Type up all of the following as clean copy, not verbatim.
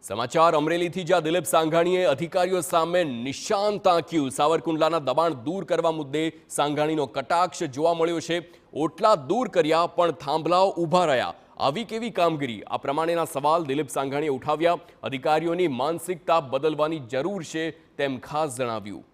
સમાચાર અમરેલીથી, જ્યાં દિલીપ સાંઘાણીએ અધિકારીઓ સામે નિશાન તાક્યું। સાવરકુંડલાના દબાણ દૂર કરવા મુદ્દે સાંઘાણીનો કટાક્ષ જોવા મળ્યો છે। ઓટલા દૂર કર્યા પણ થાંભલાઓ ઊભા રહ્યા। આવી કેવી કામગીરી? આ પ્રમાણેના સવાલ દિલીપ સાંઘાણીએ ઉઠાવ્યા। અધિકારીઓની માનસિકતા બદલવાની જરૂર છે તેમ ખાસ જણાવ્યું।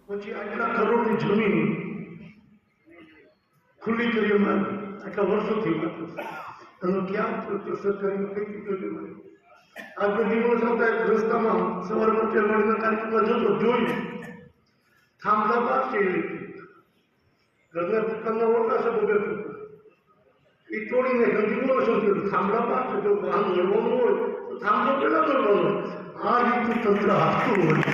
પછી આટલા કરોડની જમીન ખુલ્લી કરી આટલા વર્ષોથી એનો ક્યાં સરકારી કઈ રીતે આગળ દિવસ આવતા એક રસ્તામાં સવારમાં ટેલવાડીના કાર્યક્રમમાં જતો જોઈ થાંભલા બાર છે ઘરના દુકાનના ઓળખા છે બગર એ તોડીને ગંદીનો શોધ્યો થાંભલા બાર છે જો વાહન લડવાનું હોય તો થાંભલો પેલા લડવાનો આ રીતનું તંત્ર હાથતું હોય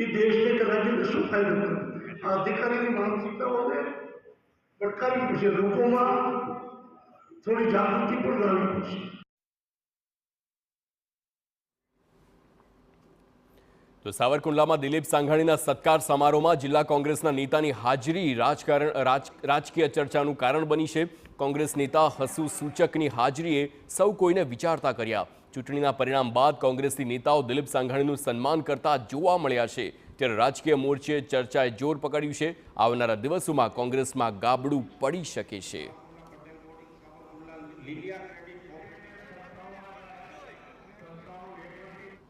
એ દેશને કે રાજ્યને શું ફાયદો કરે? આ અધિકારીની માનસિકતાઓને પડકારવી પડશે, લોકોમાં થોડી જાગૃતિ પણ લાવવી પડશે। તો સાવરકુંડલામાં દિલીપ સાંઘાણીના સત્કાર સમારોહમાં જિલ્લા કોંગ્રેસના નેતાની હાજરી રાજકીય ચર્ચાનું કારણ બની છે। કોંગ્રેસ નેતા હસુ સૂચકની હાજરીએ સૌ કોઈને વિચારતા કર્યા। ચૂંટણીના પરિણામ બાદ કોંગ્રેસી નેતાઓ દિલીપ સાંઘાણીનું સન્માન કરતા જોવા મળ્યા છે, ત્યારે રાજકીય મોરચે ચર્ચાએ જોર પકડ્યું છે। આવનારા દિવસોમાં કોંગ્રેસમાં ગાબડું પડી શકે છે।